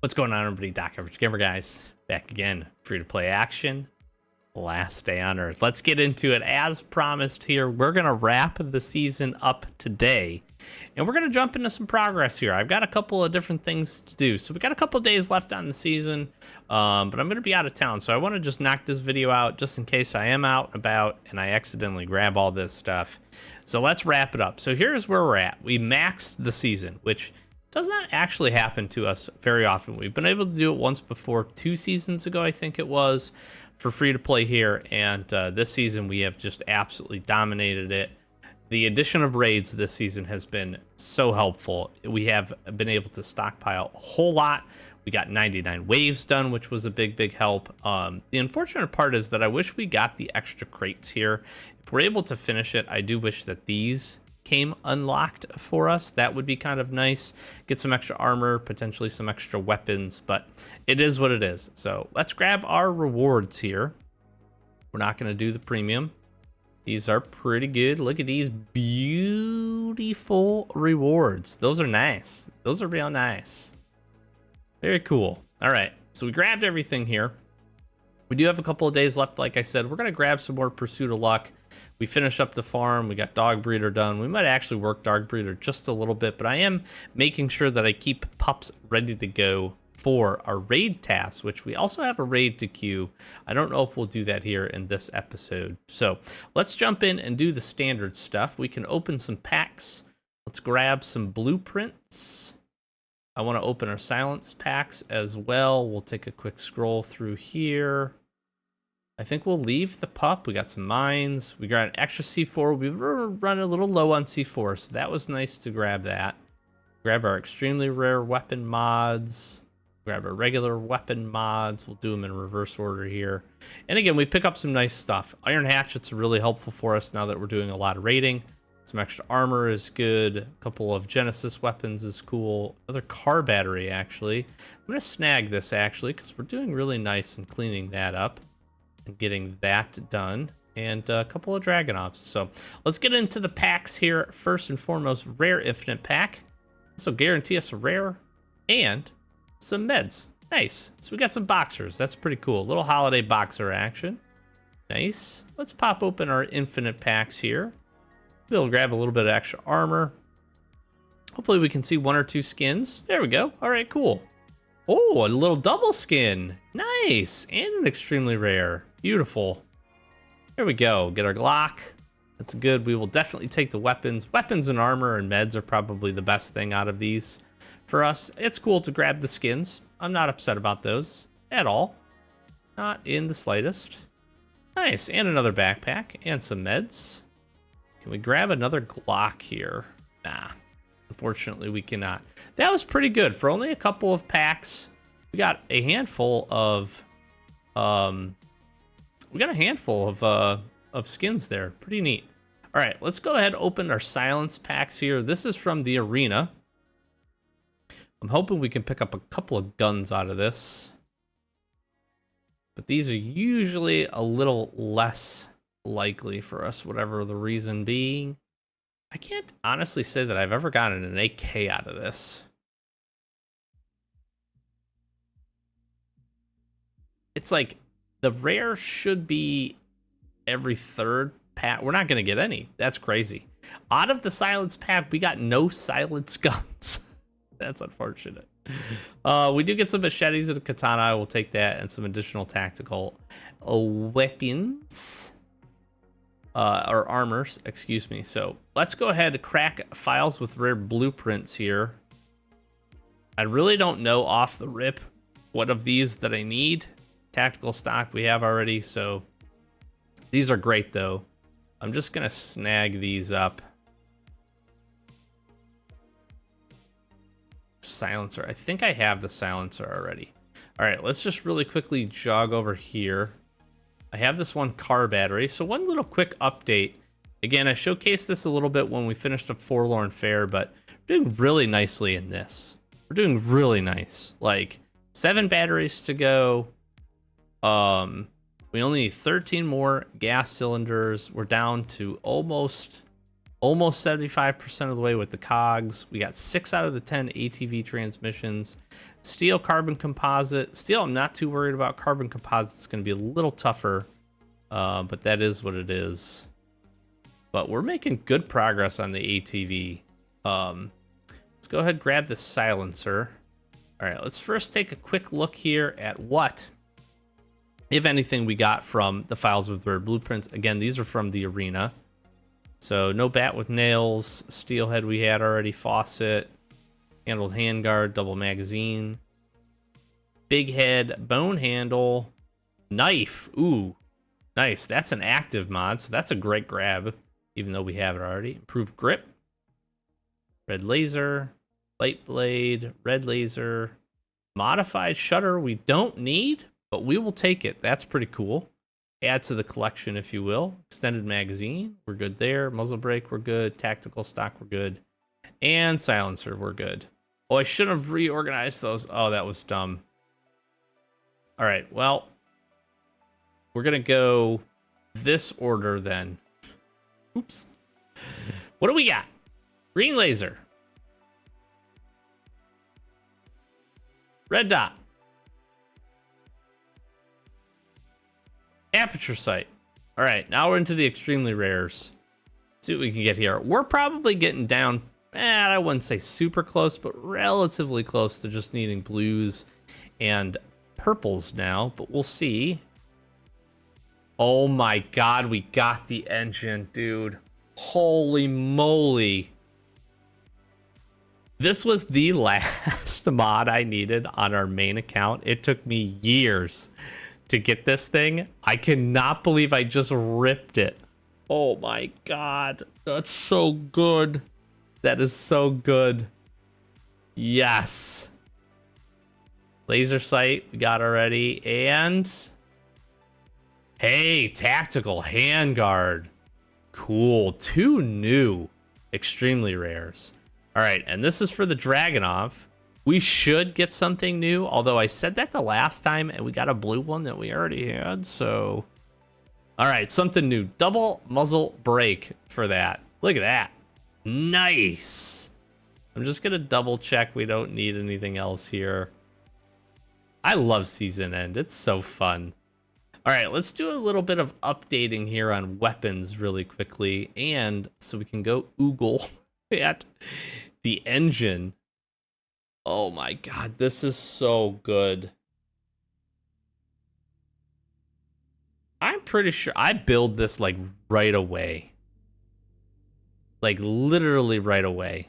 What's going on, everybody? Doc Average Gamer guys, back again. Free to play action. Last day on Earth. Let's get into it. As promised here, we're going to wrap the season up today. And we're going to jump into some progress here. I've got a couple of different things to do. So we got a couple of days left on the season, but I'm going to be out of town. So I want to just knock this video out just in case I am out and about and I accidentally grab all this stuff. So let's wrap it up. So here's where we're at. We maxed the season, which does not actually happen to us very often. We've been able to do it once before, 2 seasons ago, I think it was, for free to play here. And this season we have just absolutely dominated it. The addition of raids this season has been so helpful. We have been able to stockpile a whole lot. We got 99 waves done, which was a big help. The unfortunate part is that I wish we got the extra crates here. If we're able to finish it, I do wish that these came unlocked for us. That would be kind of nice. Get some extra armor, potentially some extra weapons, but it is what it is. So let's grab our rewards here. We're not going to do the premium. These are pretty good. Look at these beautiful rewards. Those are nice. Those are real nice. Very cool. All right, so we grabbed everything here. We do have a couple of days left. Like I said, we're going to grab some more Pursuit of Luck. We finish up the farm. We got Dog Breeder done. We might actually work Dog Breeder just a little bit, but I am making sure that I keep pups ready to go for our raid tasks, which we also have a raid to queue. I don't know if we'll do that here in this episode. So let's jump in and do the standard stuff. We can open some packs. Let's grab some blueprints. I want to open our silence packs as well. We'll take a quick scroll through here. I think we'll leave the pup. We got some mines. We got an extra C4. We were running a little low on C4, so that was nice to grab that. Grab our extremely rare weapon mods. Grab our regular weapon mods. We'll do them in reverse order here. And again, we pick up some nice stuff. Iron hatchets are really helpful for us now that we're doing a lot of raiding. Some extra armor is good. A couple of Genesis weapons is cool. Another car battery, actually. I'm going to snag this, actually, because we're doing really nice in cleaning that up and getting that done. And a couple of Dragonovs. So let's get into the packs here. First and foremost, rare infinite pack. This will guarantee us a rare and some meds. Nice. So we got some boxers. That's pretty cool. Little holiday boxer action. Nice. Let's pop open our infinite packs here. We'll grab a little bit of extra armor. Hopefully we can see 1 or 2 skins. There we go. All right, cool. Oh, a little double skin. Nice. And an extremely rare. Beautiful. There we go. Get our Glock. That's good. We will definitely take the weapons. Weapons and armor and meds are probably the best thing out of these for us. It's cool to grab the skins. I'm not upset about those at all. Not in the slightest. Nice. And another backpack and some meds. Can we grab another Glock here? Nah. Unfortunately, we cannot. That was pretty good. For only a couple of packs, we got a handful of skins there. Pretty neat. All right, let's go ahead and open our silence packs here. This is from the arena. I'm hoping we can pick up a couple of guns out of this. But these are usually a little less likely for us, whatever the reason being. I can't honestly say that I've ever gotten an AK out of this. It's like the rare should be every 3rd pack. We're not going to get any. That's crazy. Out of the silence pack, we got no silence guns. That's unfortunate. We do get some machetes and a katana. I will take that, and some additional tactical weapons. Or armors, excuse me. So let's go ahead and crack files with rare blueprints here. I really don't know off the rip what of these that I need. Tactical stock we have already, so these are great though. I'm just gonna snag these up. Silencer, I think I have the silencer already. All right, let's just really quickly jog over here. I have this one car battery. So one little quick update. Again, I showcased this a little bit when we finished up Forlorn Fair, but we're doing really nicely in this. We're doing really nice. Like 7 batteries to go. We only need 13 more gas cylinders. We're down to almost almost 75% of the way with the cogs. We got 6 out of the 10 ATV transmissions. Steel, carbon composite. Steel, I'm not too worried about. Carbon composite is going to be a little tougher, but that is what it is. But we're making good progress on the ATV. Let's go ahead and grab the silencer. All right, let's first take a quick look here at what, if anything, we got from the files with rare blueprints. Again, these are from the arena. So no bat with nails, steelhead we had already, faucet, handled handguard, double magazine, big head, bone handle, knife. Ooh, nice. That's an active mod, so that's a great grab, even though we have it already. Improved grip, red laser, light blade, red laser, modified shutter we don't need, but we will take it. That's pretty cool. Add to the collection, if you will. Extended magazine, we're good there. Muzzle brake, we're good. Tactical stock, we're good. And silencer, we're good. Oh, I should have reorganized those. Oh, that was dumb. All right, well, we're going to go this order then. Oops. What do we got? Green laser. Red dot. Aperture sight. All right, now we're into the extremely rares. Let's see what we can get here. We're probably getting down, I wouldn't say super close, but relatively close to just needing blues and purples now, but we'll see. Oh my God, we got the engine, dude. Holy moly. This was the last mod I needed on our main account. It took me years to get this thing. I cannot believe I just ripped it. Oh my God, that's so good. That is so good. Yes. Laser sight we got already. And hey, tactical handguard. Cool. 2 new extremely rares. All right, and this is for the Dragonov. We should get something new, although I said that the last time and we got a blue one that we already had, so. All right, something new. Double muzzle brake for that. Look at that. Nice. I'm just gonna double check we don't need anything else here. I love season end. It's so fun. All right, let's do a little bit of updating here on weapons really quickly, and so we can go oogle at the engine. Oh my God, this is so good. I'm pretty sure I build this like right away. Like literally right away.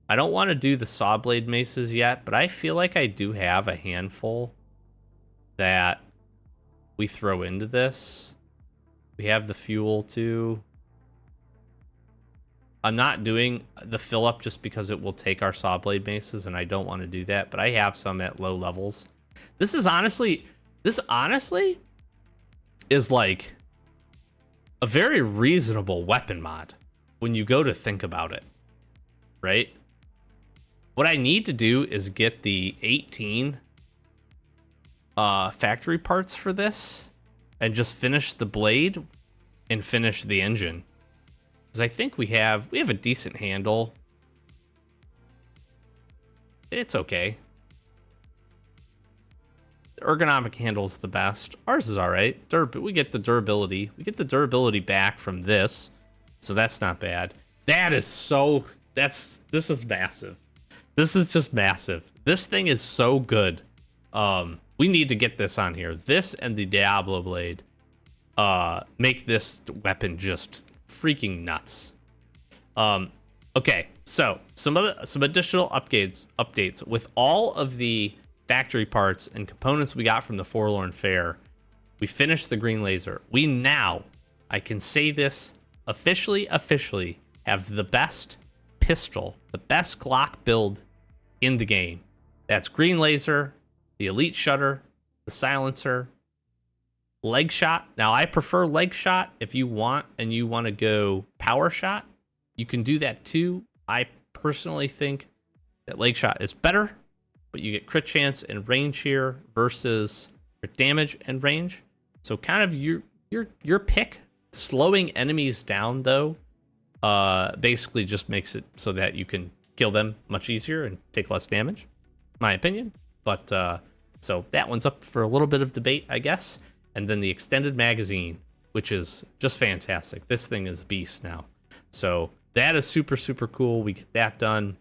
I don't want to do the saw blade maces yet, but I feel like I do have a handful that we throw into this. We have the fuel too. I'm not doing the fill up just because it will take our saw blade maces, and I don't want to do that, but I have some at low levels. This honestly is like a very reasonable weapon mod when you go to think about it, right? What I need to do is get the 18 factory parts for this and just finish the blade and finish the engine. Because I think we have a decent handle. It's okay. The ergonomic handle's the best. Ours is all right. We get the durability. We get the durability back from this, so that's not bad. This is massive. This is just massive. This thing is so good. We need to get this on here. This and the Diablo blade make this weapon just freaking nuts. Okay, so some additional updates with all of the factory parts and components we got from the Forlorn Fair. We finished the green laser. We now, I can say this officially have the best pistol, the best Glock build in the game. That's green laser, the elite shutter, the silencer, leg shot. Now I prefer leg shot. If you want and you want to go power shot, you can do that too. I personally think that leg shot is better, but you get crit chance and range here versus crit damage and range. So kind of your pick. Slowing enemies down though basically just makes it so that you can kill them much easier and take less damage, my opinion. But so that one's up for a little bit of debate, I guess. And then the extended magazine, which is just fantastic. This thing is a beast now. So that is super, super cool. We get that done.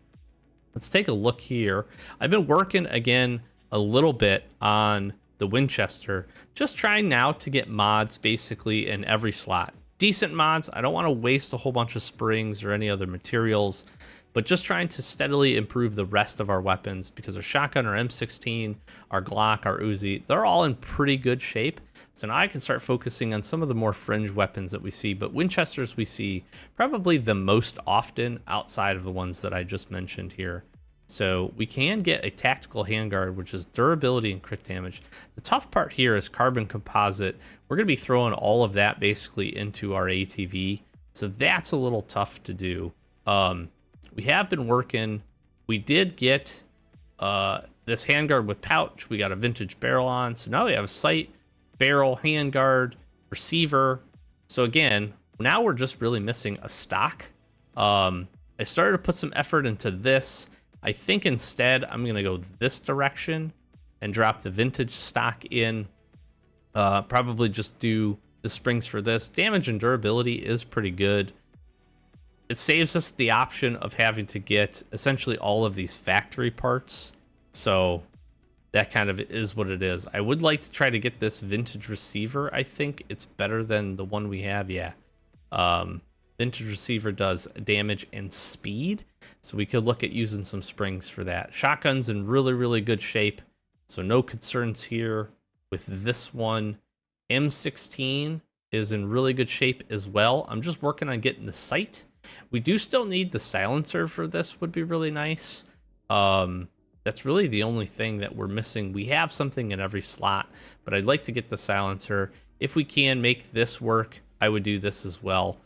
Let's take a look here. I've been working again a little bit on the Winchester, just trying now to get mods basically in every slot. Decent mods. I don't want to waste a whole bunch of springs or any other materials, but just trying to steadily improve the rest of our weapons, because our shotgun, our M16, our Glock, our Uzi, they're all in pretty good shape. So now I can start focusing on some of the more fringe weapons that we see, but Winchesters we see probably the most often outside of the ones that I just mentioned here. So we can get a tactical handguard, which is durability and crit damage. The tough part here is carbon composite. We're going to be throwing all of that basically into our ATV. So that's a little tough to do. We have been working. We did get this handguard with pouch. We got a vintage barrel on. So now we have a sight, barrel, handguard, receiver. So again, now we're just really missing a stock. I started to put some effort into this. I think instead I'm going to go this direction and drop the vintage stock in. Probably just do the springs for this. Damage and durability is pretty good. It saves us the option of having to get essentially all of these factory parts. So that kind of is what it is. I would like to try to get this vintage receiver. I think it's better than the one we have. Yeah. Vintage receiver does damage and speed. So we could look at using some springs for that. Shotgun's in really, really good shape. So no concerns here with this one. M16 is in really good shape as well. I'm just working on getting the sight. We do still need the silencer for this, would be really nice. That's really the only thing that we're missing. We have something in every slot, but I'd like to get the silencer. If we can make this work, I would do this as well.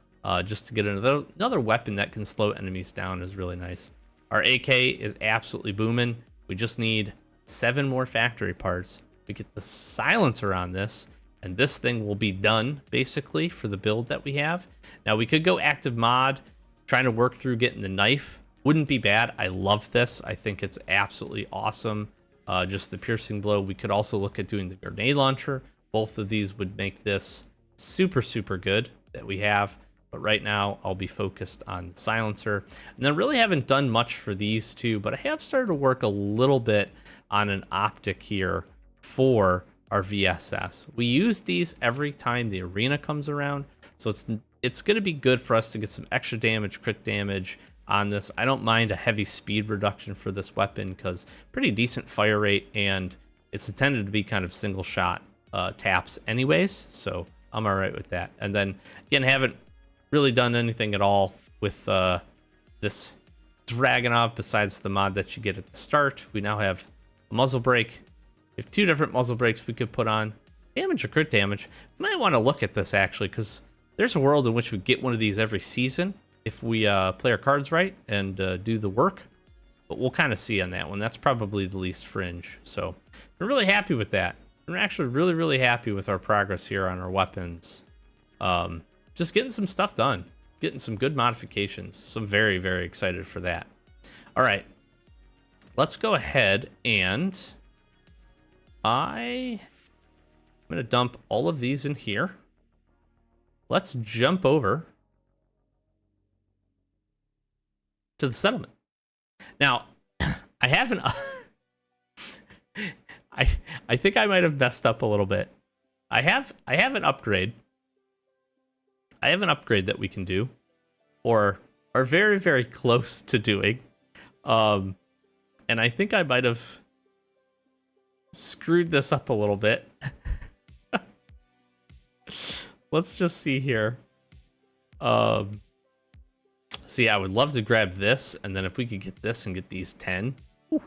Just to get another weapon that can slow enemies down is really nice. Our AK is absolutely booming. We just need 7 more factory parts. We get the silencer on this, and this thing will be done basically for the build that we have. Now we could go active mod, trying to work through getting the knife. Wouldn't be bad. I love this. I think it's absolutely awesome. Just the piercing blow. We could also look at doing the grenade launcher. Both of these would make this super, super good that we have. But right now I'll be focused on the silencer. And I really haven't done much for these two, but I have started to work a little bit on an optic here for our VSS. We use these every time the arena comes around. So it's going to be good for us to get some extra damage, crit damage on this. I don't mind a heavy speed reduction for this weapon because pretty decent fire rate, and it's intended to be kind of single shot taps anyways. So I'm all right with that. And then again, haven't really done anything at all with this Dragunov besides the mod that you get at the start. We now have a muzzle brake. We have 2 different muzzle brakes we could put on. Damage or crit damage. You might want to look at this actually, because there's a world in which we get one of these every season if we play our cards right and do the work. But we'll kind of see on that one. That's probably the least fringe. So we're really happy with that. We're actually really, really happy with our progress here on our weapons. Just getting some stuff done. Getting some good modifications. So I'm very, very excited for that. All right. Let's go ahead and I'm going to dump all of these in here. Let's jump over to the settlement. Now, I haven't... I think I might have messed up a little bit. I have an upgrade. I have an upgrade that we can do, or are very, very close to doing. And I think I might have screwed this up a little bit. Let's just see here. See, I would love to grab this, and then if we could get this and get these 10, whew,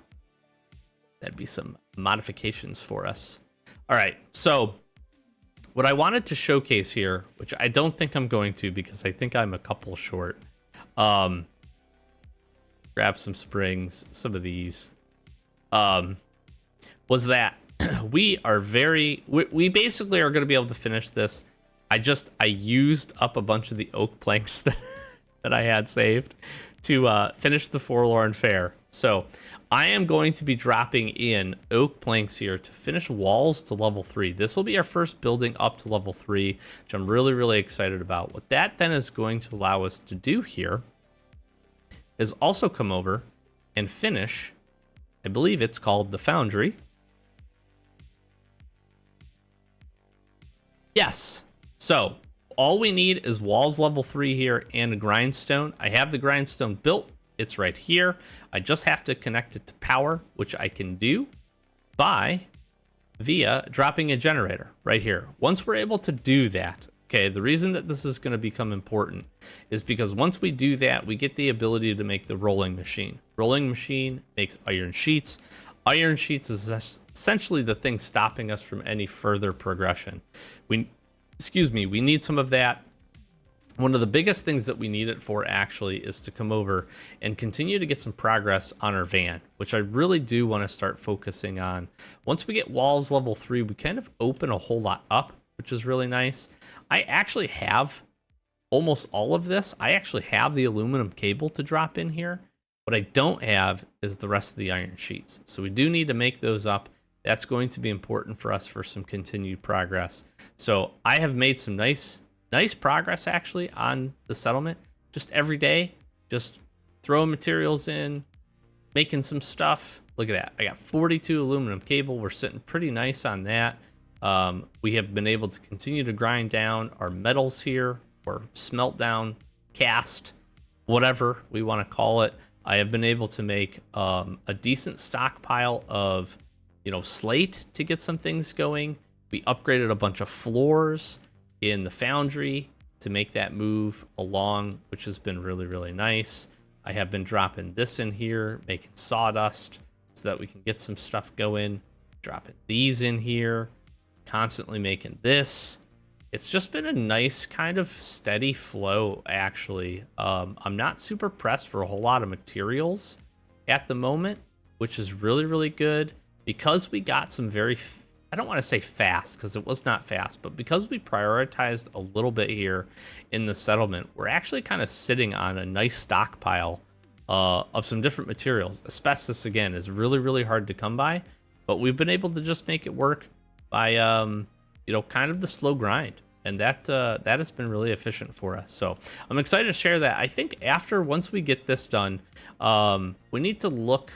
that'd be some modifications for us. All right, so what I wanted to showcase here, which I don't think I'm going to because I think I'm a couple short. Grab some springs, some of these. Was that we basically are going to be able to finish this. I used up a bunch of the oak planks that I had saved to finish the Forlorn Fair. So I am going to be dropping in oak planks here to finish walls to level 3. This will be our first building up to level 3, which I'm really, really excited about. What that then is going to allow us to do here is also come over and finish, I believe it's called the Foundry. Yes. So all we need is walls level 3 here and a grindstone. I have the grindstone built. It's right here. I just have to connect it to power, which I can do via dropping a generator right here. Once we're able to do that, okay, the reason that this is going to become important is because once we do that, we get the ability to make the rolling machine. Rolling machine makes iron sheets. Iron sheets is essentially the thing stopping us from any further progression. We need some of that. One of the biggest things that we need it for actually is to come over and continue to get some progress on our van, which I really do want to start focusing on. Once we get walls level 3, we kind of open a whole lot up, which is really nice. I actually have almost all of this. I actually have the aluminum cable to drop in here. What I don't have is the rest of the iron sheets. So we do need to make those up. That's going to be important for us for some continued progress. So I have made some nice progress actually on the settlement. Just every day, just throwing materials in, making some stuff. Look at that. I got 42 aluminum cable. We're sitting pretty nice on that. We have been able to continue to grind down our metals here, or smelt down, cast, whatever we want to call it. I have been able to make a decent stockpile of, slate to get some things going. We upgraded a bunch of floors in the foundry to make that move along, which has been really, really nice. I have been dropping this in here, making sawdust so that we can get some stuff going. Dropping these in here, constantly making this. It's just been a nice kind of steady flow, actually. I'm not super pressed for a whole lot of materials at the moment, which is really, really good because we got some very, I don't want to say fast because it was not fast, but because we prioritized a little bit here in the settlement, we're actually kind of sitting on a nice stockpile of some different materials. Asbestos, again, is really, really hard to come by, but we've been able to just make it work by, kind of the slow grind. And that has been really efficient for us. So I'm excited to share that. I think once we get this done, we need to look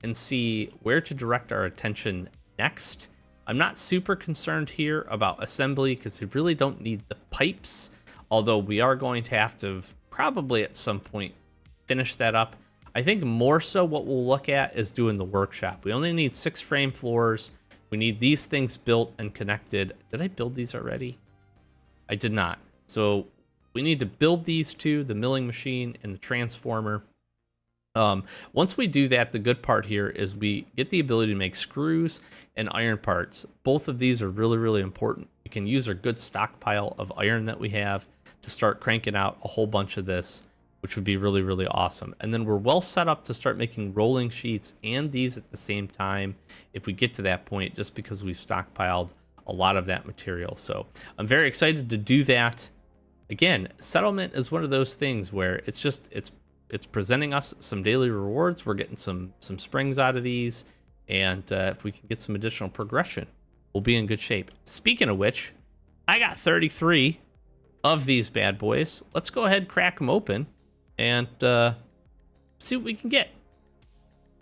and see where to direct our attention next. I'm not super concerned here about assembly because we really don't need the pipes, although we are going to have to probably at some point finish that up. I think more so what we'll look at is doing the workshop. We only need 6 frame floors. We need these things built and connected. Did I build these already? I did not. So we need to build these two, the milling machine and the transformer. Once we do that, the good part here is we get the ability to make screws and iron parts. Both of these are really, really important. We can use our good stockpile of iron that we have to start cranking out a whole bunch of this, which would be really, really awesome. And then we're well set up to start making rolling sheets and these at the same time if we get to that point, just because we've stockpiled a lot of that material. So I'm very excited to do that. Again, settlement is one of those things where it's presenting us some daily rewards. We're getting some springs out of these, and if we can get some additional progression, we'll be in good shape. Speaking of which, I got 33 of these bad boys. Let's go ahead and crack them open and see what we can get.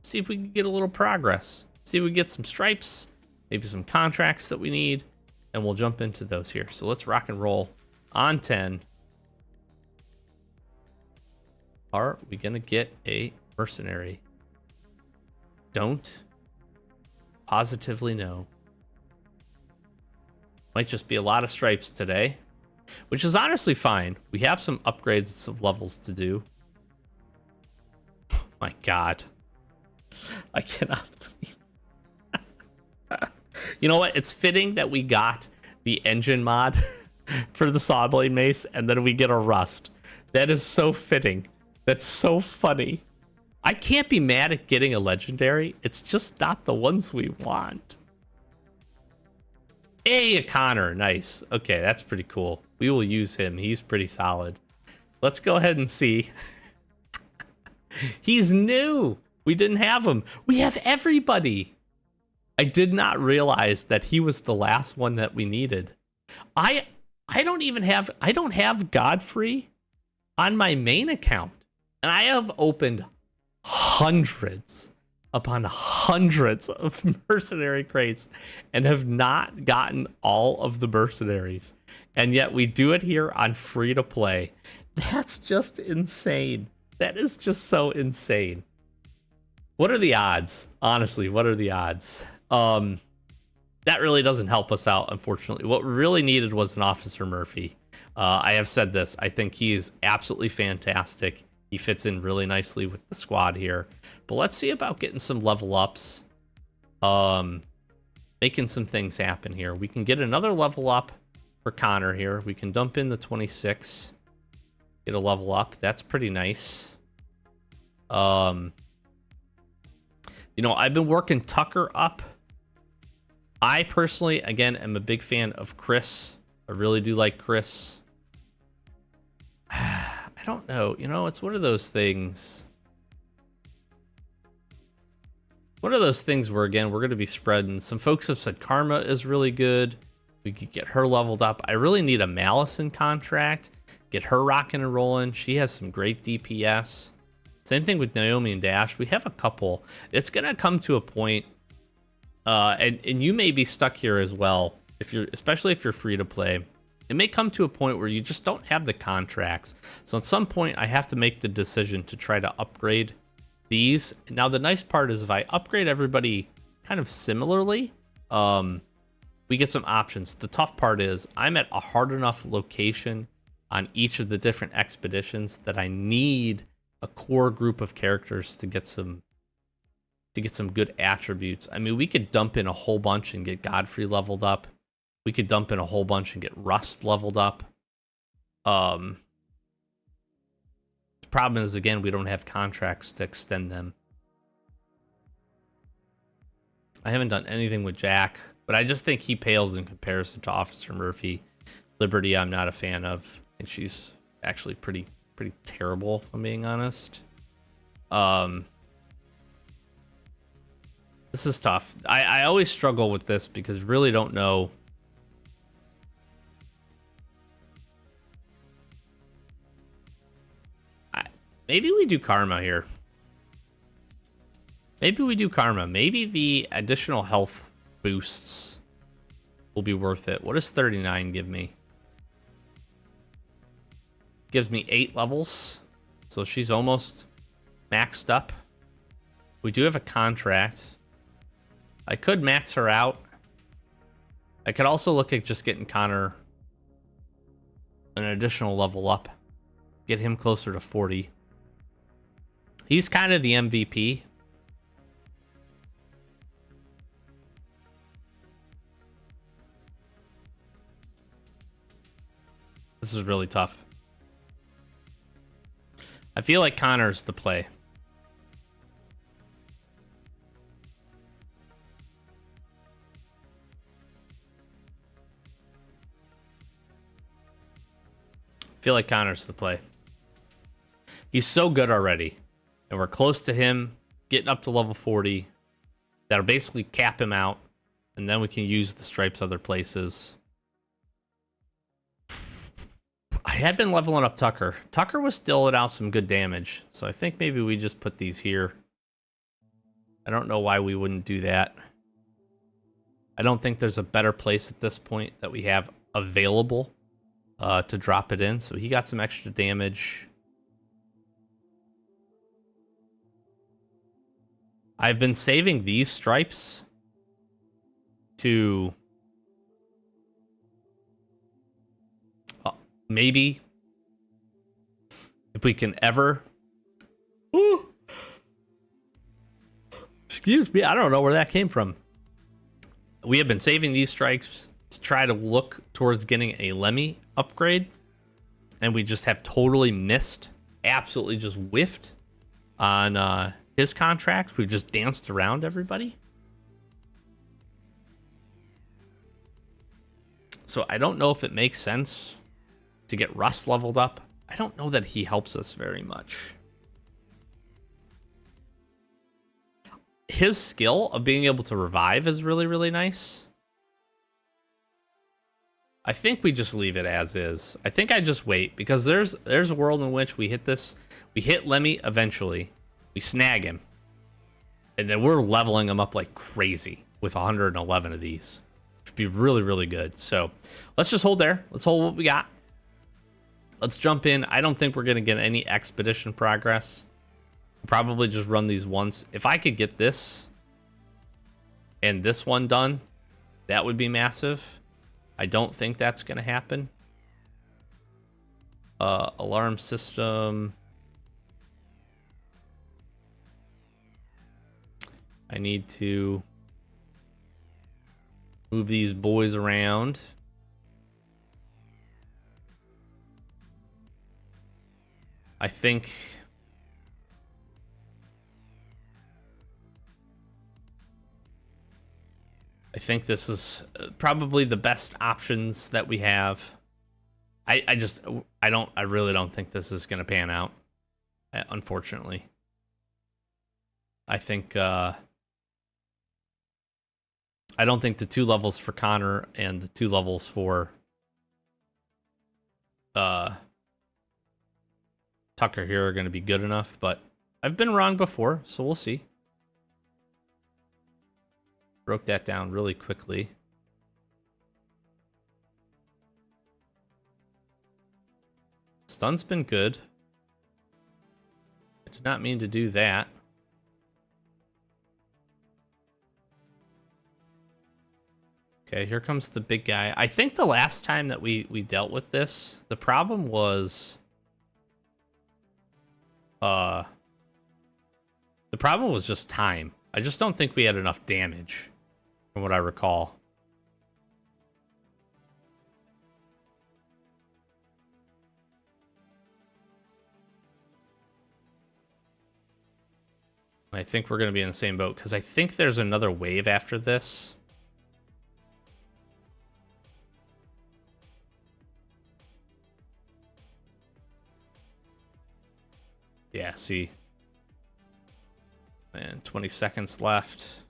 See if we can get a little progress. See if we can get some stripes, maybe some contracts that we need, and we'll jump into those here. So let's rock and roll on 10. Are we gonna get a mercenary? Don't positively know. Might just be a lot of stripes today, which is honestly fine. We have some upgrades, some levels to do. Oh my God, I cannot believe. You know what? It's fitting that we got the engine mod for the sawblade mace, and then we get a rust. That is so fitting. That's so funny. I can't be mad at getting a legendary. It's just not the ones we want. Hey, a Connor. Nice. Okay, that's pretty cool. We will use him. He's pretty solid. Let's go ahead and see. He's new. We didn't have him. We have everybody. I did not realize that he was the last one that we needed. I don't have Godfrey on my main account. And I have opened hundreds upon hundreds of mercenary crates and have not gotten all of the mercenaries. And yet we do it here on free to play. That's just insane. That is just so insane. What are the odds? Honestly, what are the odds? That really doesn't help us out, unfortunately. What we really needed was an Officer Murphy. I have said this. I think he is absolutely fantastic. He fits in really nicely with the squad here. But let's see about getting some level ups. Making some things happen here. We can get another level up for Connor here. We can dump in the 26. Get a level up. That's pretty nice. You know, I've been working Tucker up. I personally, again, am a big fan of Chris. I really do like Chris. I don't know. You know, it's one of those things. One of those things where, again, we're going to be spreading. Some folks have said Karma is really good. We could get her leveled up. I really need a Malison contract. Get her rocking and rolling. She has some great DPS. Same thing with Naomi and Dash. We have a couple. It's going to come to a point, and you may be stuck here as well, especially if you're free to play. It may come to a point where you just don't have the contracts. So at some point, I have to make the decision to try to upgrade these. Now, the nice part is if I upgrade everybody kind of similarly, we get some options. The tough part is I'm at a hard enough location on each of the different expeditions that I need a core group of characters to get some good attributes. I mean, we could dump in a whole bunch and get Godfrey leveled up. We could dump in a whole bunch and get Rust leveled up. The problem is, again, we don't have contracts to extend them. I haven't done anything with Jack, but I just think he pales in comparison to Officer Murphy. Liberty, I'm not a fan of. I think she's actually pretty terrible, if I'm being honest. This is tough. I always struggle with this because I really don't know. Maybe we do Karma here. Maybe we do Karma. Maybe the additional health boosts will be worth it. What does 39 give me? Gives me 8 levels. So she's almost maxed up. We do have a contract. I could max her out. I could also look at just getting Connor an additional level up. Get him closer to 40. He's kind of the MVP. This is really tough. I feel like Connor's the play. I feel like Connor's the play. He's so good already. And we're close to him getting up to level 40. That'll basically cap him out. And then we can use the stripes other places. I had been leveling up Tucker. Tucker was still out some good damage. So I think maybe we just put these here. I don't know why we wouldn't do that. I don't think there's a better place at this point that we have available to drop it in. So he got some extra damage. I've been saving these stripes to maybe if we can ever. Ooh, excuse me, I don't know where that came from. We have been saving these stripes to try to look towards getting a Lemmy upgrade, and we just have totally missed, absolutely just whiffed on his contracts. We've just danced around everybody. So I don't know if it makes sense to get Rust leveled up I don't know that he helps us very much. His skill of being able to revive is really, really nice. I think we just leave it as is. I think I just wait, because there's a world in which we hit this. We hit Lemmy eventually. We snag him. And then we're leveling him up like crazy with 111 of these. Which would be really, really good. So let's just hold there. Let's hold what we got. Let's jump in. I don't think we're going to get any expedition progress. We'll probably just run these once. If I could get this and this one done, that would be massive. I don't think that's going to happen. Alarm system. I need to move these boys around. I think this is probably the best options that we have. I really don't think this is going to pan out, unfortunately. I think I don't think the 2 levels for Connor and the 2 levels for Tucker here are going to be good enough, but I've been wrong before, so we'll see. Broke that down really quickly. Stun's been good. I did not mean to do that. Okay, here comes the big guy. I think the last time that we dealt with this, the problem was just time. I just don't think we had enough damage, from what I recall. I think we're going to be in the same boat, because I think there's another wave after this. Yeah, see. And 20 seconds left.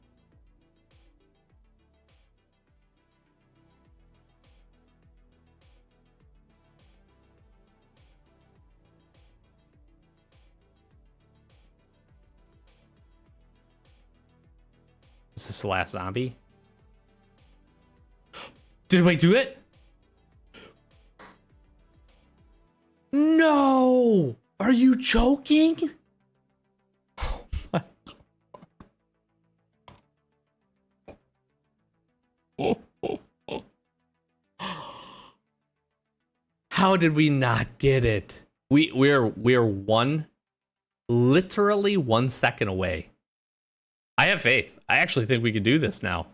Is this the last zombie? Did we do it? No! Are you joking? Oh my God. How did we not get it? We're literally 1 second away. I have faith. I actually think we can do this now.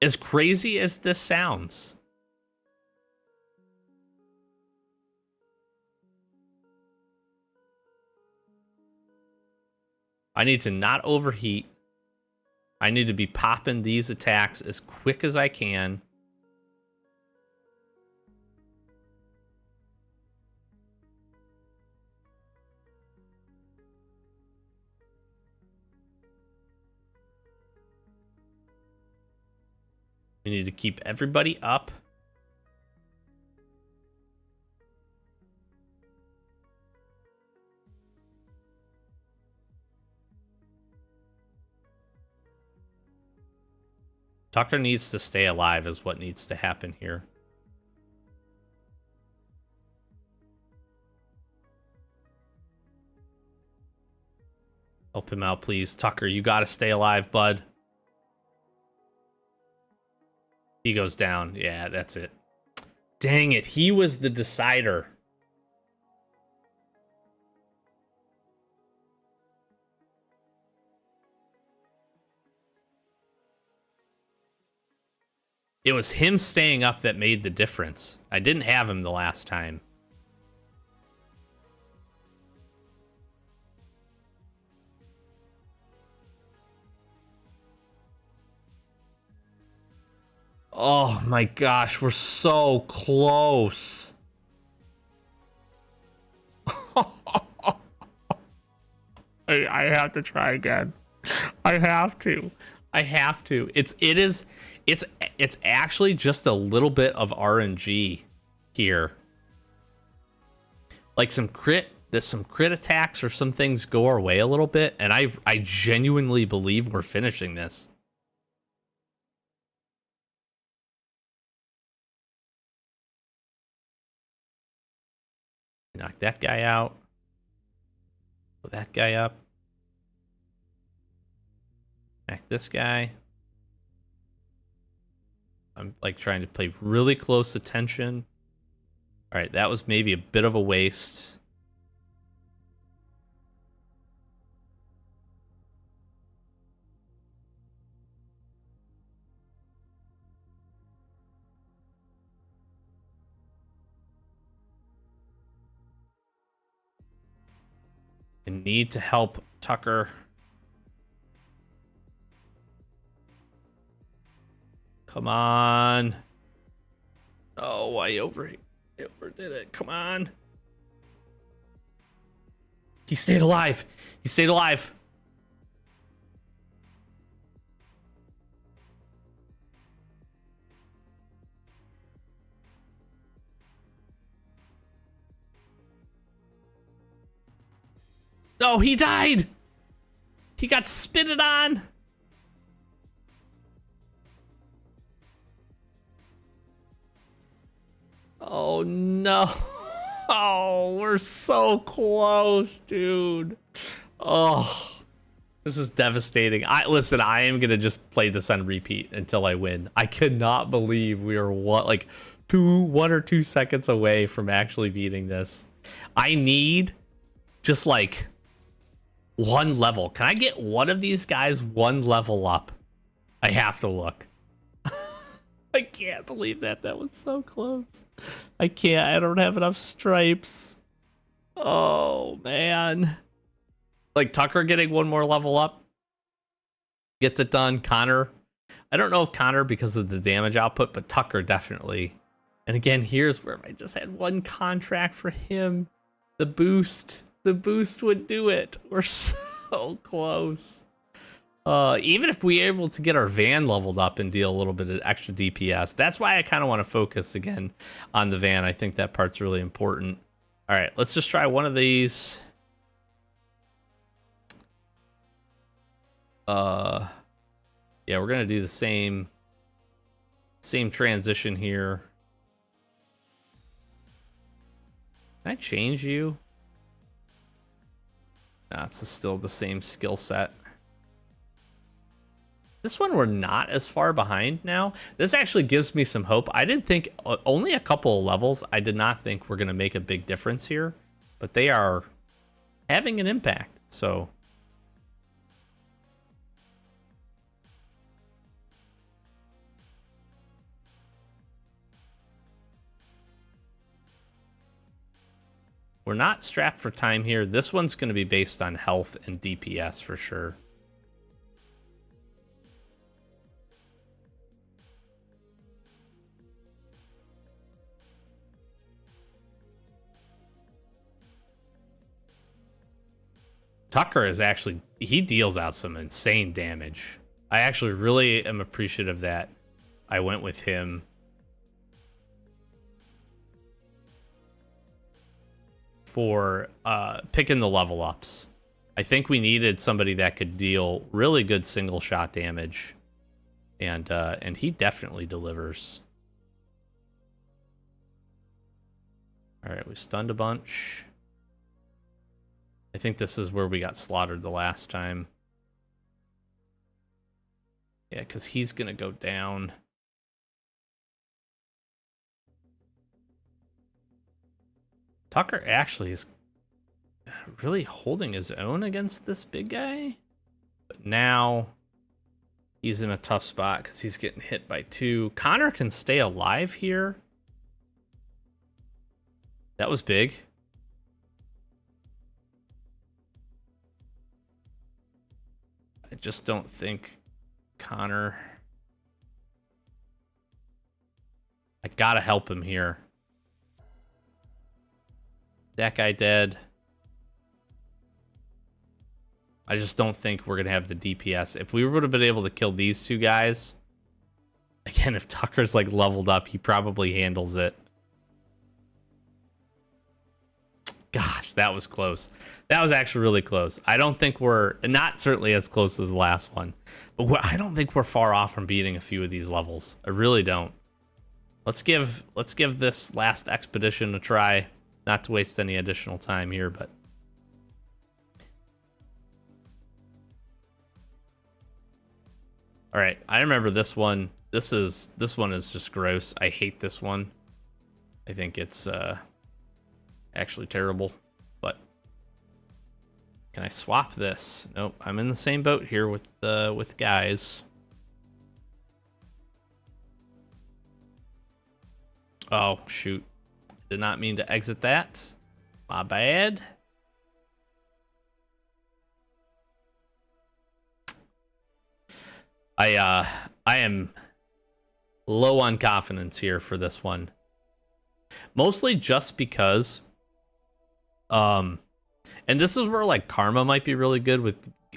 As crazy as this sounds. I need to not overheat. I need to be popping these attacks as quick as I can. We need to keep everybody up. Tucker needs to stay alive is what needs to happen here. Help him out, please. Tucker, you gotta stay alive, bud. He goes down. Yeah, that's it. Dang it, he was the decider. It was him staying up that made the difference. I didn't have him the last time. Oh my gosh, we're so close. I have to try again. I have to. It's actually just a little bit of RNG here. Like there's some crit attacks or some things go our way a little bit, and I genuinely believe we're finishing this. Knock that guy out. Put that guy up. Knock this guy. I'm like trying to pay really close attention. All right, that was maybe a bit of a waste. I need to help Tucker. Come on. Oh, I overdid it. Come on. He stayed alive. He stayed alive. No, he died. He got spitted on. Oh no. Oh, we're so close, dude. Oh, this is devastating. Listen, I am gonna just play this on repeat until I win. I cannot believe we are like 1 or 2 seconds away from actually beating this. I need just like one level. Can I get one of these guys one level up? I have to look. I can't believe that. That was so close. I can't. I don't have enough stripes. Oh, man. Like, Tucker getting one more level up gets it done. Connor. I don't know if Connor because of the damage output, but Tucker definitely. And again, here's where if I just had one contract for him, the boost would do it. We're so close. Even if we're able to get our van leveled up and deal a little bit of extra DPS, that's why I kind of want to focus again on the van. I think that part's really important. All right, let's just try one of these. Yeah, we're gonna do the same transition here. Can I change you? No, it's still the same skill set. This one we're not as far behind now. This actually gives me some hope. I didn't think, only a couple of levels, I did not think we're going to make a big difference here. But they are having an impact, so. We're not strapped for time here. This one's going to be based on health and DPS for sure. Tucker is actually, he deals out some insane damage. I actually really am appreciative that I went with him for picking the level ups. I think we needed somebody that could deal really good single shot damage, and he definitely delivers. All right, we stunned a bunch. I think this is where we got slaughtered the last time. Yeah, because he's going to go down. Tucker actually is really holding his own against this big guy. But now he's in a tough spot because he's getting hit by 2. Connor can stay alive here. That was big. I just don't think Connor... I gotta help him here. That guy dead. I just don't think we're going to have the DPS. If we would have been able to kill these two guys, again, if Tucker's like leveled up, he probably handles it. Gosh, that was close. That was actually really close. I don't think we're not certainly as close as the last one, but I don't think we're far off from beating a few of these levels. I really don't. Let's give this last expedition a try. Not to waste any additional time here, but all right. I remember this one. This one is just gross. I hate this one. I think it's actually terrible, but can I swap this? Nope, I'm in the same boat here with guys. Oh shoot, did not mean to exit that. My bad. I am low on confidence here for this one, mostly just because and this is where like Karma might be really good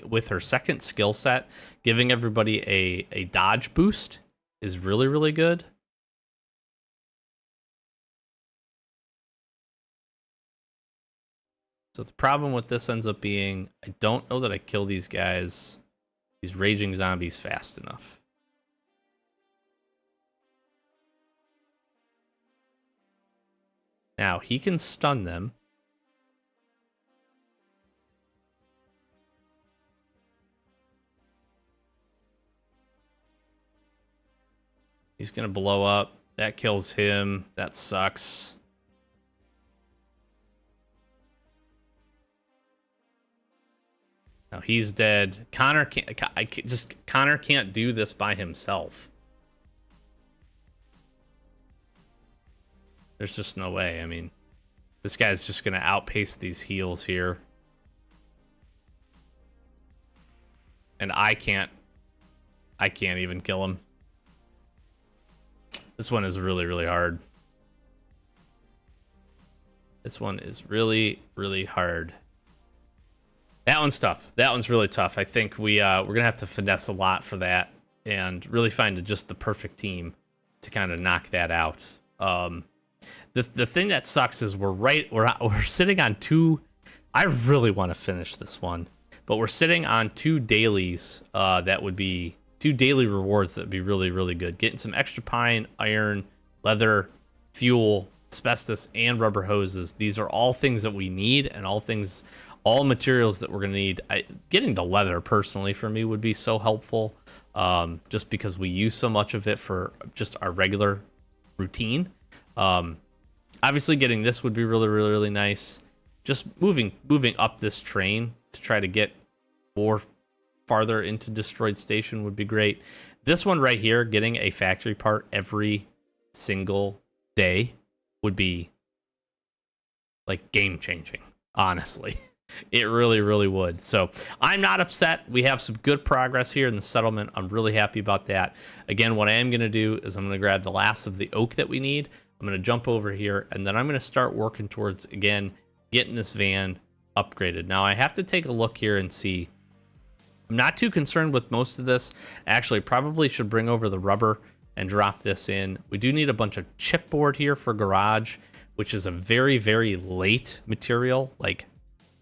with her second skill set. Giving everybody a dodge boost is really, really good. So the problem with this ends up being, I don't know that I kill these guys, these raging zombies, fast enough. Now he can stun them. He's going to blow up. That kills him. That sucks. Now he's dead. Connor can't do this by himself. There's just no way. I mean, this guy's just going to outpace these heals here. And I can't even kill him. This one is really, really hard. This one is really, really hard. That one's tough. That one's really tough. I think we're gonna have to finesse a lot for that and really find just the perfect team to kind of knock that out. The thing that sucks is we're sitting on two. I really want to finish this one, but we're sitting on two dailies that would be two daily rewards that would be really, really good. Getting some extra pine, iron, leather, fuel, asbestos, and rubber hoses. These are all things that we need, and all materials that we're going to need. Getting the leather, personally, for me, would be so helpful, just because we use so much of it for just our regular routine. Obviously, getting this would be really, really, really nice. Just moving up this train to try to get more farther into Destroyed Station would be great. This one right here, getting a factory part every single day would be like game changing, honestly. It really, really would. So I'm not upset. We have some good progress here in the settlement. I'm really happy about that. Again, what I am going to do is I'm going to grab the last of the oak that we need. I'm going to jump over here, and then I'm going to start working towards, again, getting this van upgraded. Now, I have to take a look here and see. I'm not too concerned with most of this. Actually, probably should bring over the rubber and drop this in. We do need a bunch of chipboard here for garage, which is a very, very late material, like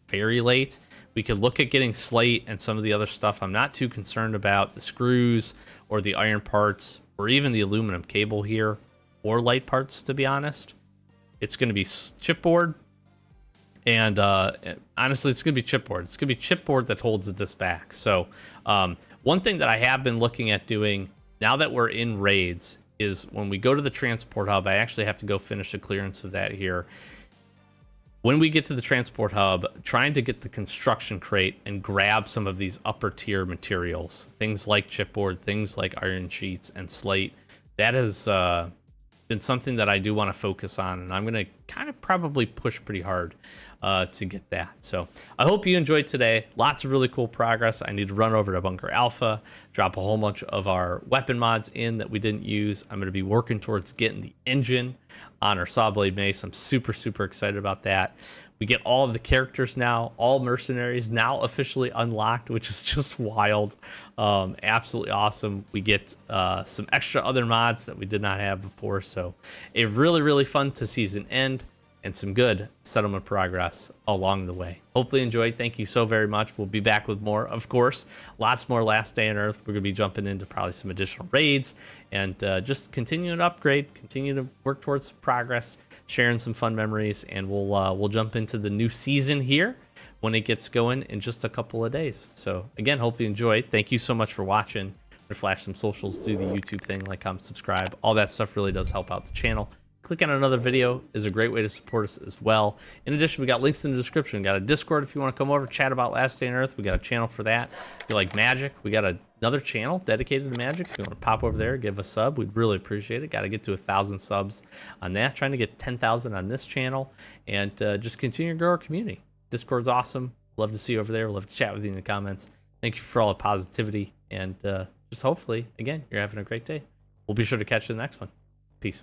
very late. We could look at getting slate and some of the other stuff. I'm not too concerned about the screws or the iron parts or even the aluminum cable here or light parts, to be honest. It's going to be chipboard. And honestly, it's going to be chipboard. It's going to be chipboard that holds this back. So one thing that I have been looking at doing now that we're in raids is when we go to the transport hub, I actually have to go finish a clearance of that here. When we get to the transport hub, trying to get the construction crate and grab some of these upper tier materials, things like chipboard, things like iron sheets and slate. That has been something that I do want to focus on, and I'm going to kind of probably push pretty hard to get that. So I hope you enjoyed today. Lots of really cool progress. I need to run over to Bunker Alpha, drop a whole bunch of our weapon mods in that we didn't use. I'm going to be working towards getting the engine on our Sawblade Mace. I'm super, super excited about that. We get all of the characters now, all mercenaries now officially unlocked, which is just wild. Absolutely awesome. We get some extra other mods that we did not have before. So a really, really fun to season end and some good settlement progress along the way. Hopefully enjoyed. Thank you so very much. We'll be back with more, of course. Lots more Last Day on Earth. We're going to be jumping into probably some additional raids and just continue to upgrade, continue to work towards progress, sharing some fun memories, and we'll jump into the new season here when it gets going in just a couple of days. So again, hope you enjoyed. Thank you so much for watching. Flash some socials, do the YouTube thing, like, comment, subscribe. All that stuff really does help out the channel. Click on another video is a great way to support us as well. In addition, we got links in the description. We got a Discord if you want to come over, chat about Last Day on Earth. We got a channel for that. If you like Magic, we got another channel dedicated to Magic. If you want to pop over there, give a sub, we'd really appreciate it. Got to get to 1,000 subs on that. Trying to get 10,000 on this channel, and just continue to grow our community. Discord's awesome. Love to see you over there. Love to chat with you in the comments. Thank you for all the positivity, and just hopefully, again, you're having a great day. We'll be sure to catch you in the next one. Peace.